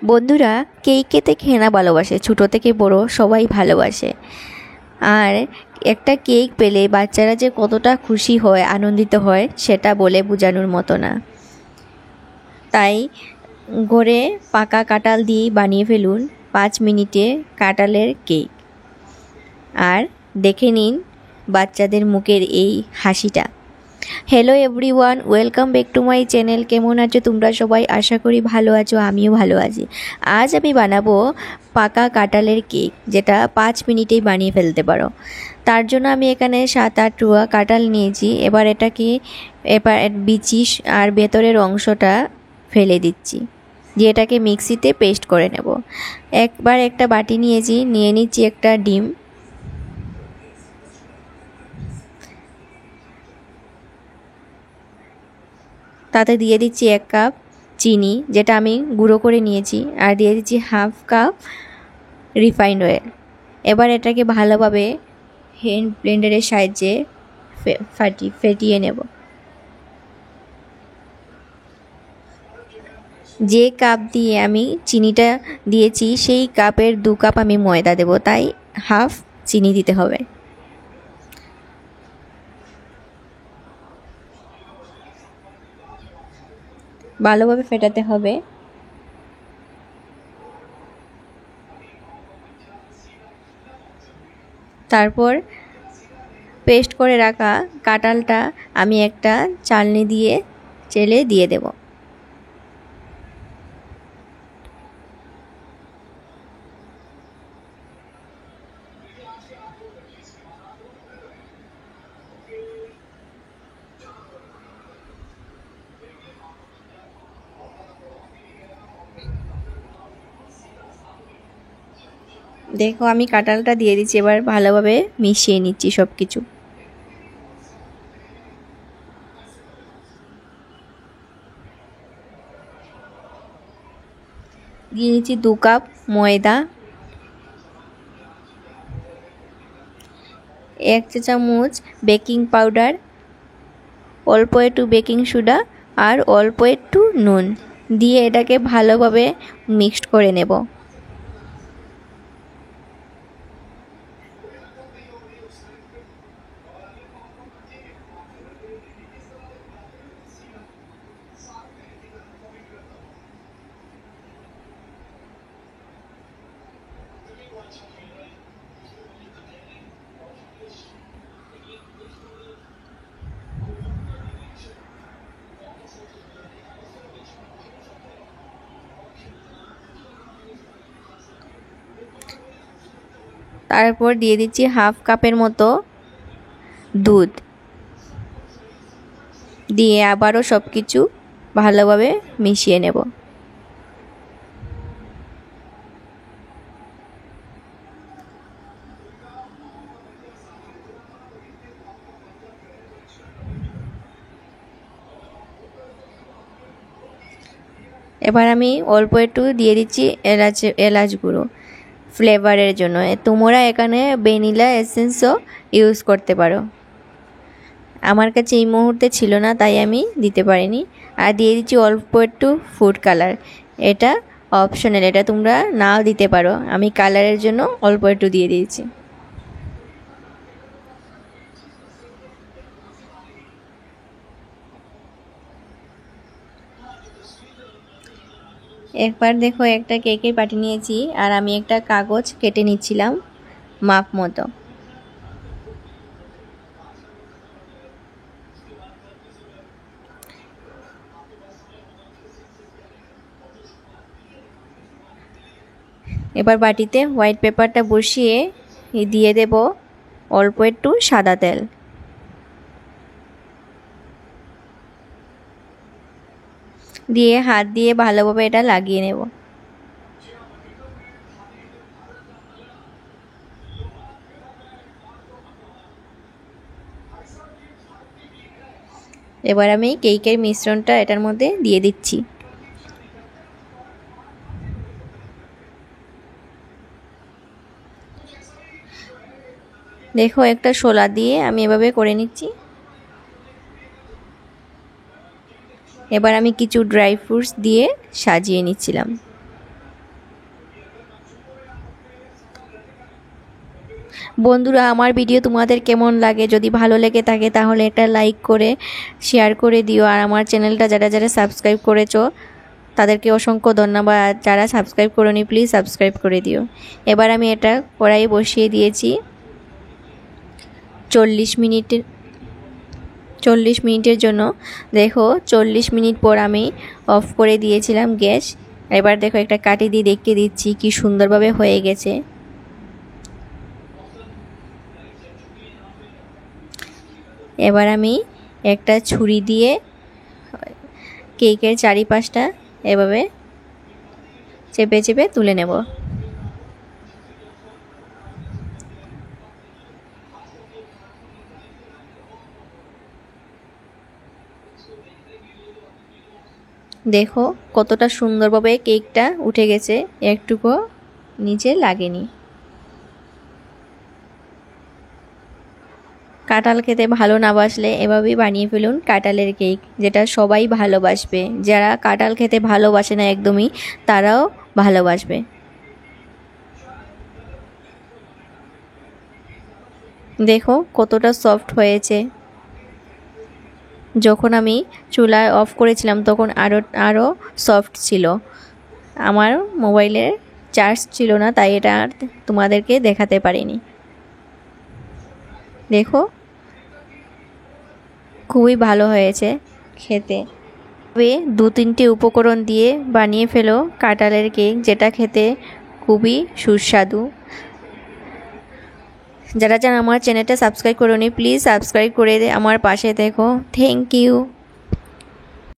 বন্ধুরা, কেক খেতে খেয়ে না ভালোবাসে, ছোটো থেকে বড় সবাই ভালোবাসে। আর একটা কেক পেলে বাচ্চারা যে কতটা খুশি হয়, আনন্দিত হয়, সেটা বলে বোঝানোর মতো না। তাই ঘরে পাকা কাঁঠাল দিয়ে বানিয়ে ফেলুন 5 মিনিটে কাঁঠালের কেক। আর দেখে নিন বাচ্চাদের মুখের এই হাসিটা। Hello everyone, welcome back to my channel. কেমন আছো তোমরা সবাই? আশা করি ভালো আছো, আমিও ভালো আছি। আজ আমি বানাবো পাকা কাঁঠালের কেক, যেটা 5 মিনিটেই বানিয়ে ফেলতে পারো। তার জন্য আমি এখানে 7-8 টুয়া কাঁঠাল নিয়েছি। এবার বিচি আর ভেতরের অংশটা ফেলে দিচ্ছি, দিয়ে এটাকে মিক্সিতে পেস্ট করে নেব। একবার একটা বাটি নিয়ে নিচ্ছি একটা ডিম। তাতে দিয়ে দিচ্ছি 1 কাপ চিনি, যেটা আমি গুঁড়ো করে নিয়েছি, আর দিয়ে দিচ্ছি 1/2 কাপ রিফাইন্ড অয়েল। এবার এটাকে ভালোভাবে হ্যান্ড ব্লেন্ডারের সাহায্যে ফেটিয়ে নেব। যে কাপ দিয়ে আমি চিনিটা দিয়েছি সেই কাপের 2 কাপ আমি ময়দা দেব, তাই 1/2 চিনি দিতে হবে। ভালোভাবে ফেটাতে হবে। তারপর পেস্ট করে রাখা কাঁঠালটা আমি একটা চালনি দিয়ে চেলে দিয়ে দেব। দেখো আমি কাঁঠালটা দিয়ে দিচ্ছি, এবার ভালোভাবে মিশিয়ে নিচ্ছি সব কিছু। দিয়ে নিচ্ছি 2 কাপ ময়দা, 1 চা চামচ বেকিং পাউডার, অল্প একটু বেকিং সোডা আর অল্প একটু নুন দিয়ে এটাকে ভালোভাবে মিক্সড করে নেব। তারপর দিয়ে দিচ্ছি 1/2 কাপের মতো দুধ, দিয়ে আবারও সব কিছু ভালোভাবে মিশিয়ে নেব। এবার আমি অল্প একটু দিয়ে দিচ্ছি এলাচ গুঁড়ো ফ্লেভারের জন্য। তোমরা এখানে ভ্যানিলা এসেন্সও ইউজ করতে পারো। আমার কাছে এই মুহূর্তে ছিল না, তাই আমি দিতে পারিনি। আর দিয়ে দিচ্ছি অল্প একটু ফুড কালার। এটা অপশনাল, এটা তোমরা নাও দিতে পারো। আমি কালারের জন্য অল্প একটু দিয়ে দিয়েছি। একবার দেখো একটা কেকের বাটি নিয়েছি, আর আমি একটা কাগজ কেটে নিচ্ছিলাম মাপ মতো। এবার বাটিতে হোয়াইট পেপারটা বসিয়ে দিয়ে দেব অল্প একটু সাদা তেল। দিয়ে হাত দিয়ে ভালোভাবে এটা লাগিয়ে নেব। এবার আমি কেকের মিশ্রণটা এটার মধ্যে দিয়ে দিচ্ছি। দেখো একটা শোলা দিয়ে আমি এভাবে করে নিচ্ছি। এবার আমি কিছু ড্রাই ফ্রুটস দিয়ে সাজিয়ে নিচ্ছিলাম। বন্ধুরা, আমার ভিডিও তোমাদের কেমন লাগে? যদি ভালো লেগে থাকে তাহলে একটা লাইক করে শেয়ার করে দিও। আর আমার চ্যানেলটা যারা যারা সাবস্ক্রাইব করেছো তাদেরকে অসংখ্য ধন্যবাদ। যারা সাবস্ক্রাইব করোনি প্লিজ সাবস্ক্রাইব করে দিও। এবার আমি এটা কড়াই বসিয়ে দিয়েছি 40 মিনিটের জন্য। দেখো 40 মিনিট পর আমি অফ করে দিয়েছিলাম গ্যাস। এবার দেখো একটা কাঠি দিয়ে দেখিয়ে দিচ্ছি কি সুন্দরভাবে হয়ে গেছে। এবার আমি একটা ছুরি দিয়ে কেকের চারিপাশটা এভাবে চেপে চেপে তুলে নেব। দেখো কতটা সুন্দরভাবে কেকটা উঠে গেছে, একটুকু নিচে লাগেনি। কাঁঠাল খেতে ভালো না বাসলে এভাবেই বানিয়ে ফেলুন কাঁঠালের কেক, যেটা সবাই ভালোবাসবে। যারা কাঁঠাল খেতে ভালোবাসে না একদমই, তারাও ভালোবাসবে। দেখো কতটা সফট হয়েছে। যখন আমি চুলা অফ করেছিলাম তখন আরও সফট ছিল। আমার মোবাইলের চার্জ ছিল না, তাই এটা আর তোমাদেরকে দেখাতে পারিনি। দেখো খুবই ভালো হয়েছে খেতে। তবে 2-3টে উপকরণ দিয়ে বানিয়ে ফেলো কাঁঠালের কেক, যেটা খেতে খুবই সুস্বাদু। যারা যারা আমার চ্যানেলটা সাবস্ক্রাইব করোনি প্লিজ সাবস্ক্রাইব করে আমার পাশে থেকো। Thank you.